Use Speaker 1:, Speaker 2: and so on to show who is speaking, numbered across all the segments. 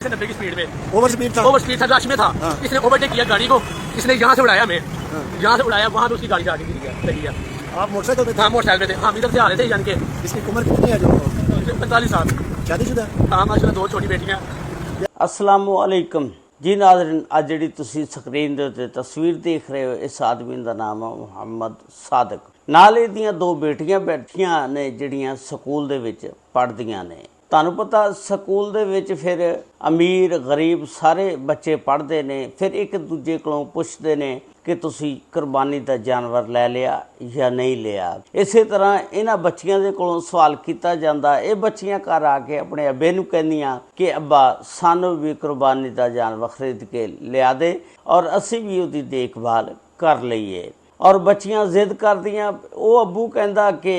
Speaker 1: 90 की स्पीड में
Speaker 2: over speed था
Speaker 1: रश में था।
Speaker 2: हाँ।
Speaker 1: इसने ओवरटेक किया गाड़ी को, इसने यहाँ से उड़ाया हमें, यहाँ से उड़ाया वहाँ पे उसकी गाड़ी से आगे गिर गया, लगी गया।
Speaker 2: आप मोटरसाइकिल पे थे?
Speaker 1: हाँ मोटरसाइकिल पे थे, हम इधर से आ रहे थे यानी कि
Speaker 2: इसकी उम्र कितनी है जो
Speaker 1: 45 साल।
Speaker 2: शादीशुदा?
Speaker 1: हाँ माशाल्लाह 2 छोटी बेटियां।
Speaker 3: अस्सलामुअलैकुम जी नाज़रीन, अज जिहड़ी तुसीं स्क्रीन दे उत्ते तस्वीर देख रहे हो, इस आदमी का नाम है मुहम्मद सादक। नाल इहदियां 2 बेटियां बैठियां ने जिहड़ियां स्कूल दे विच पढ़दियां ने। तुहानूं पता स्कूल दे विच फिर अमीर गरीब सारे बच्चे पढ़ते ने, फिर एक दूजे कोलों पुछदे ने कि तुसीं कुर्बानी दा जानवर लै लिया या नहीं लिया। इसे तरह इन्हां बच्चियां दे कोलों सवाल किया जाता। ये बच्चियां घर आके अपने अब्बे नूं कहंदियां कि अब्बा सानूं भी कुर्बानी दा जानवर खरीद के लिया दे और असीं भी उहदी देखभाल कर लईए। और बच्चियां जिद करदियां, वो अब्बू कहंदा कि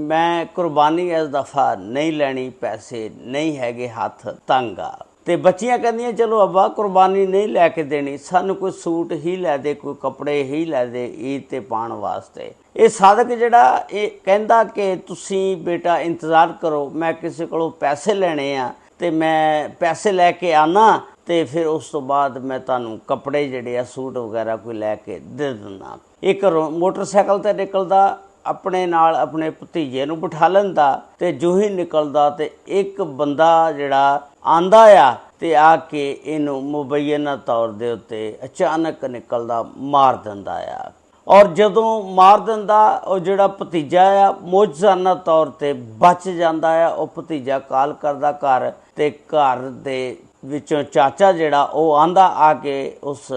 Speaker 3: मैं कुर्बानी इस दफ़ा नहीं लैनी, पैसे नहीं हैगे, हथ तंग आ। ते बच्चियां कहंदियां चलो अब्बा कुर्बानी नहीं लैके देनी, सानू कोई सूट ही लै दे, कोई कपड़े ही लै दे ईद ते पाण वास्ते। ये सादक जिहड़ा ये कहंदा कि तुसीं बेटा इंतज़ार करो, मैं किसी कोलों पैसे लैणे आ ते मैं पैसे लैके आना ते फिर उस तो बाद मैं तुहानूं कपड़े जिहड़े आ सूट वगैरह कोई लैके दे दिंदा। एक घरों मोटरसाइकिल ते निकलदा, अपने नाल अपने भतीजे नूं बिठा लैंदा ते जो ही निकलदा ते एक बंदा जिहड़ा आंदा आ ते आके इहनूं मुबैना तौर दे उत्ते अचानक निकलदा मार दिंदा आ। और जदों मार दिंदा वो जिहड़ा भतीजा आ मौजजाना तौर ते बच जांदा आ। वो भतीजा कॉल करदा घर ते घर दे विचों चाचा जिहड़ा वो आंदा आके उस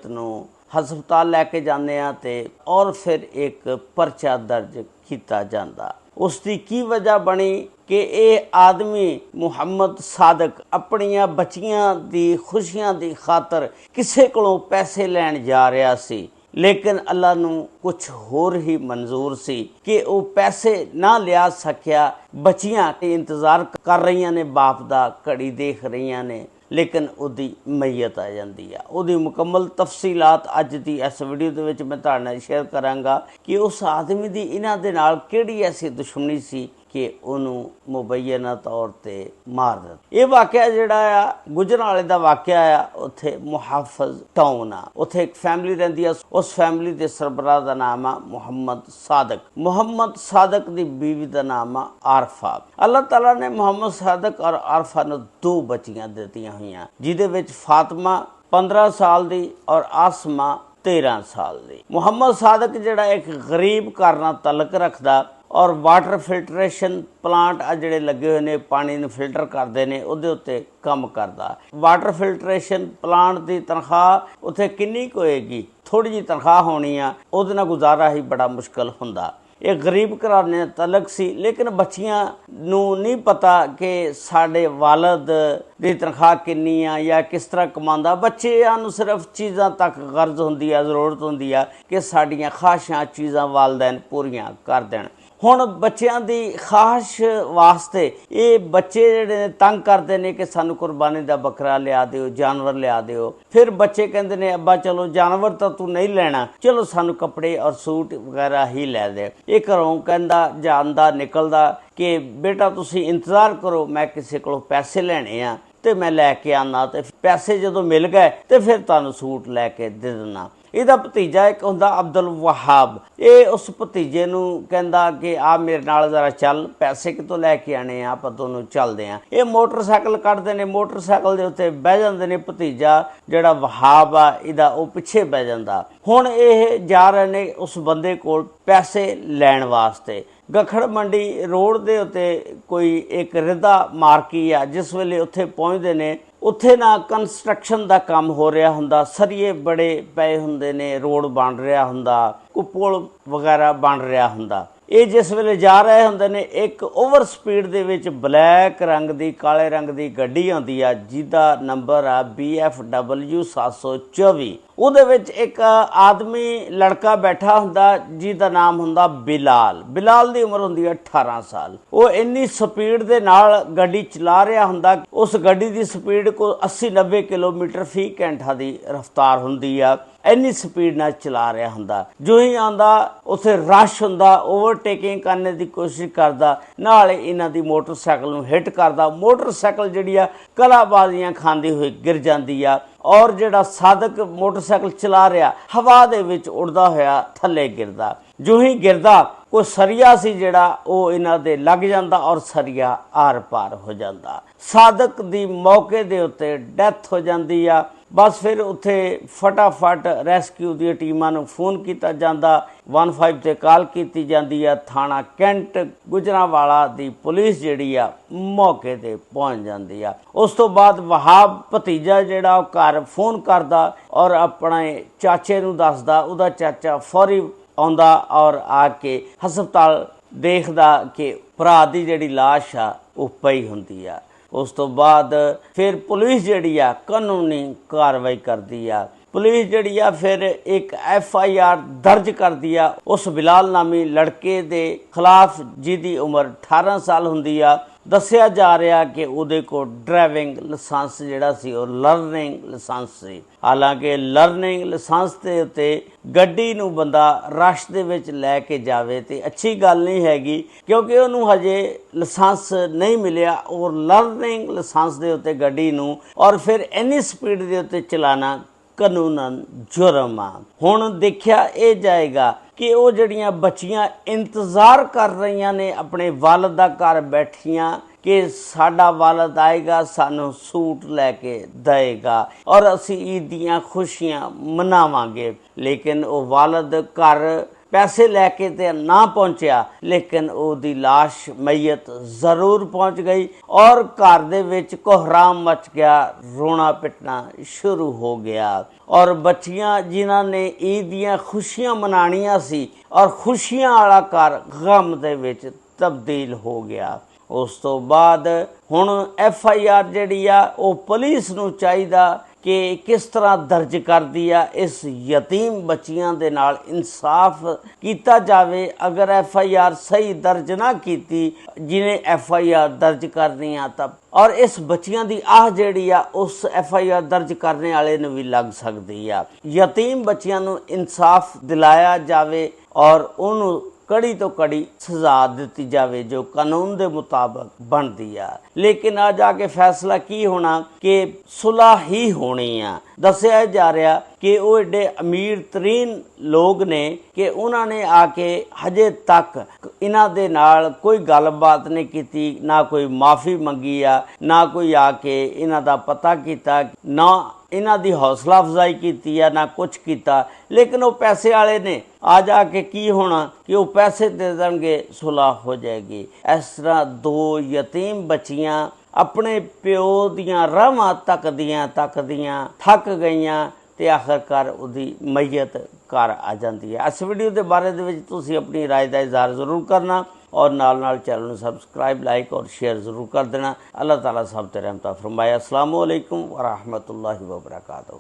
Speaker 3: नूं हस्पताल लैके जाने ते और फिर एक परचा दर्ज किया जाता। उसकी की वजह बनी कि ये आदमी मुहम्मद सादक अपनियां बच्चियां दी खुशियां दी खातर किसे कोलों पैसे लैण जा रहा सी, लेकिन अल्लाह नूं कुछ होर ही मंजूर सी कि वो पैसे ना लिया सकिया। बच्चियां इंतज़ार कर रही ने बाप दा, घड़ी देख रही ने, लेकिन उहदी मैयत आ जाती है। उहदी मुकम्मल तफसीलात अज दी इस वीडियो दे विच मैं तुहाडे नाल शेयर करांगा कि उस आदमी दी इन्हां दे नाल किहड़ी ऐसी दुश्मनी सी कि उन्होंने मुबैना तौर ते मार दिता। ये वाक़या जिहड़ा आ गुजरांवाले दा वाक़या आ, उत्थे मुहाफिज टाउन आ, उत्थे एक फैमिली रहिंदी आ। उस फैमिली दे सरबराह दा नाम आ मुहम्मद सादक। मुहम्मद सादक दी बीवी दा नाम आ आरफा। अल्लाह ताला ने मुहम्मद सादक और आरफा नूं 2 बच्चियां दित्तियां होईयां, जिहदे विच फातिमा 15 साल दी और आसमा 13 साल दी। मुहम्मद सादक जिहड़ा एक गरीब घर नाल तलक रखदा और वाटर फिल्ट्रेशन प्लांट आ जिहड़े लगे हुए ने पानी नूं फिल्टर करते हैं, उहदे उत्ते काम करदा। वाटर फिल्ट्रेशन प्लांट की तनख्वाह उत्थे किन्नी कुछ होएगी, थोड़ी जी तनख्वाह होनी आ, उहदे नाल गुजारा ही बड़ा मुश्किल हुंदा। एक गरीब घराने तलक सी, लेकिन बच्चियां नूं नहीं पता कि साडे वालद दी तनख्वाह किन्नी आ या किस तरह कमांदा। बच्चियां नूं सिर्फ चीज़ां तक गर्ज हुंदी आ, ज़रूरत हुंदी आ कि साडियां ख्वाहिशां चीज़ां वालदैन पूरियां कर देण। हुण बच्चियां दी ख्वाहिश वास्ते ये बच्चे जिहड़े तंग करते हैं कि सानू कुर्बानी दा बकरा लिया दिओ, जानवर लिया दिओ। फिर बच्चे कहंदे ने अब्बा चलो जानवर तो तू नहीं लेना, चलो सानू कपड़े और सूट वगैरह ही लै दे। ये घरों कहंदा जांदा निकलदा कि बेटा तुसीं इंतज़ार करो, मैं किसी कोलों पैसे लैणे आ ते मैं लैके आना, ते पैसे जदों मिल गए ते फिर तुहानूं सूट लैके दे देना। ਇਹਦਾ ਭਤੀਜਾ ਇੱਕ ਹੁੰਦਾ ਅਬਦੁਲ ਵਹਾਬ। ਇਹ ਉਸ ਭਤੀਜੇ ਨੂੰ ਕਹਿੰਦਾ ਕਿ ਆ ਮੇਰੇ ਨਾਲ ਜ਼ਰਾ ਚੱਲ, ਪੈਸੇ ਕਿਤੋਂ ਲੈ ਕੇ ਆਣੇ ਆ, ਆਪਾਂ ਦੋਨੋਂ ਚੱਲਦੇ ਆ। ਇਹ ਮੋਟਰਸਾਈਕਲ ਕੱਢਦੇ ਨੇ, ਮੋਟਰਸਾਈਕਲ ਦੇ ਉੱਤੇ ਬਹਿ ਜਾਂਦੇ ਨੇ। ਭਤੀਜਾ ਜਿਹੜਾ ਵਹਾਬ ਆ ਇਹਦਾ ਉਹ ਪਿੱਛੇ ਬਹਿ ਜਾਂਦਾ। ਹੁਣ ਇਹ ਜਾ ਰਹੇ ਨੇ ਉਸ ਬੰਦੇ ਕੋਲ ਪੈਸੇ ਲੈਣ ਵਾਸਤੇ। ਗਖੜ ਮੰਡੀ ਰੋਡ ਦੇ ਉੱਤੇ ਕੋਈ ਇੱਕ ਰਿਦਾ ਮਾਰਕੀ ਆ, ਜਿਸ ਵੇਲੇ ਉੱਥੇ ਪਹੁੰਚਦੇ ਨੇ ਉੱਥੇ ਨਾ ਕੰਸਟਰਕਸ਼ਨ ਦਾ ਕੰਮ ਹੋ ਰਿਹਾ ਹੁੰਦਾ, ਸਰੀਏ ਬੜੇ ਪਏ ਹੁੰਦੇ ਨੇ, ਰੋਡ ਬਣ ਰਿਹਾ ਹੁੰਦਾ, ਕੋਈ ਪੁਲ ਵਗੈਰਾ ਬਣ ਰਿਹਾ ਹੁੰਦਾ। ਇਹ ਜਿਸ ਵੇਲੇ ਜਾ ਰਹੇ ਹੁੰਦੇ ਨੇ, ਇੱਕ ਓਵਰ ਸਪੀਡ ਦੇ ਵਿੱਚ ਬਲੈਕ ਰੰਗ ਦੀ ਕਾਲੇ ਰੰਗ ਦੀ ਗੱਡੀ ਆਉਂਦੀ ਆ, ਜਿਹਦਾ ਨੰਬਰ ਆ BFW 724। ਉਹਦੇ ਵਿੱਚ ਇੱਕ ਆਦਮੀ ਲੜਕਾ ਬੈਠਾ ਹੁੰਦਾ ਜਿਹਦਾ ਨਾਮ ਹੁੰਦਾ ਬਿਲਾਲ ਦੀ ਉਮਰ ਹੁੰਦੀ ਹੈ 18 ਸਾਲ। ਉਹ ਇੰਨੀ ਸਪੀਡ ਦੇ ਨਾਲ ਗੱਡੀ ਚਲਾ ਰਿਹਾ ਹੁੰਦਾ, ਉਸ ਗੱਡੀ ਦੀ ਸਪੀਡ ਕੋਈ 80-90 ਕਿਲੋਮੀਟਰ ਫੀ ਘੰਟਾ ਦੀ ਰਫ਼ਤਾਰ ਹੁੰਦੀ ਆ। ਇੰਨੀ ਸਪੀਡ ਨਾਲ ਚਲਾ ਰਿਹਾ ਹੁੰਦਾ, ਜੋ ਹੀ ਆਉਂਦਾ ਉੱਥੇ ਰਸ਼ ਹੁੰਦਾ, ਓਵਰਟੇਕਿੰਗ ਕਰਨ ਦੀ ਕੋਸ਼ਿਸ਼ ਕਰਦਾ, ਨਾਲ ਇਹਨਾਂ ਦੀ ਮੋਟਰਸਾਈਕਲ ਨੂੰ ਹਿੱਟ ਕਰਦਾ। ਮੋਟਰਸਾਈਕਲ ਜਿਹੜੀ ਆ ਕਲਾਬਾਜ਼ੀਆਂ ਖਾਂਦੀ ਹੋਈ ਗਿਰ ਜਾਂਦੀ ਆ ਔਰ ਜਿਹੜਾ ਸਾਦਕ ਮੋਟਰਸਾਈਕਲ ਚਲਾ ਰਿਹਾ ਹਵਾ ਦੇ ਵਿੱਚ ਉੜਦਾ ਹੋਇਆ ਥੱਲੇ ਗਿਰਦਾ। ਜੋ ਹੀ ਗਿਰਦਾ ਕੋਈ ਸਰੀਆ ਸੀ ਜਿਹੜਾ ਉਹ ਇਹਨਾਂ ਦੇ ਲੱਗ ਜਾਂਦਾ ਔਰ ਸਰੀਆ ਆਰ ਪਾਰ ਹੋ ਜਾਂਦਾ। ਸਾਦਕ ਦੀ ਮੌਕੇ ਦੇ ਉੱਤੇ ਡੈਥ ਹੋ ਜਾਂਦੀ ਆ। ਬਸ ਫਿਰ ਉੱਥੇ ਫਟਾਫਟ ਰੈਸਕਿਊ ਦੀਆਂ ਟੀਮਾਂ ਨੂੰ ਫੋਨ ਕੀਤਾ ਜਾਂਦਾ, 15 ਤੇ ਕਾਲ ਕੀਤੀ ਜਾਂਦੀ ਆ। ਥਾਣਾ ਕੈਂਟ ਗੁਜਰਾਂਵਾਲਾ ਦੀ ਪੁਲਿਸ ਜਿਹੜੀ ਆ ਮੌਕੇ ਤੇ ਪਹੁੰਚ ਜਾਂਦੀ ਆ। ਉਸ ਤੋਂ ਬਾਅਦ ਵਹਾਬ ਭਤੀਜਾ ਜਿਹੜਾ ਉਹ ਘਰ ਫੋਨ ਕਰਦਾ ਔਰ ਆਪਣੇ ਚਾਚੇ ਨੂੰ ਦੱਸਦਾ। ਉਹਦਾ ਚਾਚਾ ਫੌਰੀ ਆਉਂਦਾ ਔਰ ਆ ਕੇ ਹਸਪਤਾਲ ਦੇਖਦਾ ਕਿ ਭਰਾ ਦੀ ਜਿਹੜੀ ਲਾਸ਼ ਆ ਉਹ ਪਈ ਹੁੰਦੀ ਆ। ਉਸ ਤੋਂ ਬਾਅਦ ਫਿਰ ਪੁਲਿਸ ਜਿਹੜੀ ਆ ਕਾਨੂੰਨੀ ਕਾਰਵਾਈ ਕਰਦੀ ਆ। ਪੁਲਿਸ ਜਿਹੜੀ ਆ ਫਿਰ ਇੱਕ FIR ਦਰਜ ਕਰਦੀ ਆ ਉਸ ਬਿਲਾਲ ਨਾਮੀ ਲੜਕੇ ਦੇ ਖਿਲਾਫ ਜਿਹਦੀ ਉਮਰ 18 ਸਾਲ ਹੁੰਦੀ ਆ। ਦੱਸਿਆ ਜਾ ਰਿਹਾ ਕਿ ਉਹਦੇ ਕੋਲ ਡਰਾਈਵਿੰਗ ਲਾਇਸੈਂਸ ਜਿਹੜਾ ਸੀ ਉਹ ਲਰਨਿੰਗ ਲਾਇਸੈਂਸ ਸੀ। ਹਾਲਾਂਕਿ ਲਰਨਿੰਗ ਲਾਇਸੈਂਸ ਦੇ ਉੱਤੇ ਗੱਡੀ ਨੂੰ ਬੰਦਾ ਰਸ਼ ਦੇ ਵਿੱਚ ਲੈ ਕੇ ਜਾਵੇ ਤੇ ਅੱਛੀ ਗੱਲ ਨਹੀਂ ਹੈਗੀ, ਕਿਉਂਕਿ ਉਹਨੂੰ ਹਜੇ ਲਾਇਸੈਂਸ ਨਹੀਂ ਮਿਲਿਆ ਔਰ ਲਰਨਿੰਗ ਲਾਇਸੈਂਸ ਦੇ ਉੱਤੇ ਗੱਡੀ ਨੂੰ ਔਰ ਫਿਰ ਇੰਨੀ ਸਪੀਡ ਦੇ ਉੱਤੇ ਚਲਾਣਾ ਕਾਨੂੰਨਨ ਜੁਰਮ ਆ। ਹੁਣ ਦੇਖਿਆ ਇਹ ਜਾਏਗਾ ਕਿ ਉਹ ਜਿਹੜੀਆਂ ਬੱਚੀਆਂ ਇੰਤਜ਼ਾਰ ਕਰ ਰਹੀਆਂ ਨੇ ਆਪਣੇ ਵਾਲਦ ਦਾ ਘਰ ਬੈਠੀਆਂ ਕਿ ਸਾਡਾ ਵਾਲਦ ਆਏਗਾ, ਸਾਨੂੰ ਸੂਟ ਲੈ ਕੇ ਦੇਏਗਾ ਔਰ ਅਸੀਂ ਈਦ ਦੀਆਂ ਖੁਸ਼ੀਆਂ ਮਨਾਵਾਂਗੇ, ਲੇਕਿਨ ਉਹ ਵਾਲਦ ਘਰ ਪੈਸੇ ਲੈ ਕੇ ਤੇ ਨਾ ਪਹੁੰਚਿਆ, ਲੇਕਿਨ ਉਹਦੀ ਲਾਸ਼ ਮਈਤ ਜ਼ਰੂਰ ਪਹੁੰਚ ਗਈ ਔਰ ਘਰ ਦੇ ਵਿੱਚ ਕੋਹਰਾਮ ਮਚ ਗਿਆ, ਰੋਣਾ ਪਿੱਟਣਾ ਸ਼ੁਰੂ ਹੋ ਗਿਆ ਔਰ ਬੱਚੀਆਂ ਜਿਨ੍ਹਾਂ ਨੇ ਈਦ ਦੀਆਂ ਖੁਸ਼ੀਆਂ ਮਨਾਉਣੀਆਂ ਸੀ ਔਰ ਖੁਸ਼ੀਆਂ ਵਾਲਾ ਘਰ ਗਮ ਦੇ ਵਿੱਚ ਤਬਦੀਲ ਹੋ ਗਿਆ। ਉਸ ਤੋਂ ਬਾਅਦ ਹੁਣ FIR ਜਿਹੜੀ ਆ ਉਹ ਪੁਲਿਸ ਨੂੰ ਚਾਹੀਦਾ ਕਿ ਕਿਸ ਤਰ੍ਹਾਂ ਦਰਜ ਕਰਦੀ ਆ ਇਸ ਯਤੀਮ ਬੱਚੀਆਂ ਦੇ ਨਾਲ ਇਨਸਾਫ ਕੀਤਾ ਜਾਵੇ। ਅਗਰ FIR ਸਹੀ ਦਰਜ ਨਾ ਕੀਤੀ, ਜਿਹਨੇ FIR ਦਰਜ ਕਰਨੀ ਆ ਤਾਂ ਔਰ ਇਸ ਬੱਚੀਆਂ ਦੀ ਆਹ ਜਿਹੜੀ ਆ ਉਸ FIR ਦਰਜ ਕਰਨੇ ਵਾਲੇ ਨੂੰ ਵੀ ਲੱਗ ਸਕਦੀ ਆ। ਯਤੀਮ ਬੱਚਿਆਂ ਨੂੰ ਇਨਸਾਫ ਦਿਲਾਇਆ ਜਾਵੇ ਔਰ ਉਹਨੂੰ ਕੜੀ ਤੋਂ ਕੜੀ ਸਜ਼ਾ ਦਿੱਤੀ ਜਾਵੇ ਜੋ ਕਾਨੂੰਨ ਦੇ ਮੁਤਾਬਕ ਬਣਦੀ ਆ। ਲੇਕਿਨ ਆ ਜਾ ਕੇ ਫੈਸਲਾ ਕੀ ਹੋਣਾ ਕਿ ਸੁਲ੍ਹਾ ਹੀ ਹੋਣੀ ਆ। ਦੱਸਿਆ ਜਾ ਰਿਹਾ ਕਿ ਉਹ ਏਡੇ ਅਮੀਰ ਤਰੀਨ ਲੋਕ ਨੇ ਕਿ ਉਹਨਾਂ ਨੇ ਆ ਕੇ ਹਜੇ ਤੱਕ ਇਹਨਾਂ ਦੇ ਨਾਲ ਕੋਈ ਗੱਲਬਾਤ ਨਹੀਂ ਕੀਤੀ, ਨਾ ਕੋਈ ਮਾਫੀ ਮੰਗੀ ਆ, ਨਾ ਕੋਈ ਆ ਕੇ ਇਹਨਾਂ ਦਾ ਪਤਾ ਕੀਤਾ, ਨਾ ਇਹਨਾਂ ਦੀ ਹੌਸਲਾ ਅਫਜ਼ਾਈ ਕੀਤੀ ਆ, ਨਾ ਕੁਛ ਕੀਤਾ। ਲੇਕਿਨ ਉਹ ਪੈਸੇ ਵਾਲੇ ਨੇ, ਆ ਜਾ ਕੇ ਕੀ ਹੋਣਾ ਕਿ ਉਹ ਪੈਸੇ ਦੇ ਦੇਣਗੇ, ਸੁਲ੍ਹਾ ਹੋ ਜਾਏਗੀ। ਇਸ ਤਰ੍ਹਾਂ ਦੋ ਯਤੀਮ ਬੱਚੀਆਂ ਆਪਣੇ ਪਿਓ ਦੀਆਂ ਰਾਹਾਂ ਤੱਕਦੀਆਂ ਥੱਕ ਗਈਆਂ ਤੇ ਆਖਰਕਾਰ ਉਹਦੀ ਮਈਤ ਘਰ ਆ ਜਾਂਦੀ ਹੈ। ਇਸ ਵੀਡੀਓ ਦੇ ਬਾਰੇ ਦੇ ਵਿੱਚ ਤੁਸੀਂ ਆਪਣੀ ਰਾਏ ਦਾ ਇਜ਼ਹਾਰ ਜ਼ਰੂਰ ਕਰਨਾ और नाल नाल चैनल ਨੂੰ सब्सक्राइब लाइक और शेयर ज़रूर कर देना। अल्लाह ताला सब ते रहमत फरमाए। अस्सलामु अलैकुम व रहमतुल्लाहि व बरकातहू।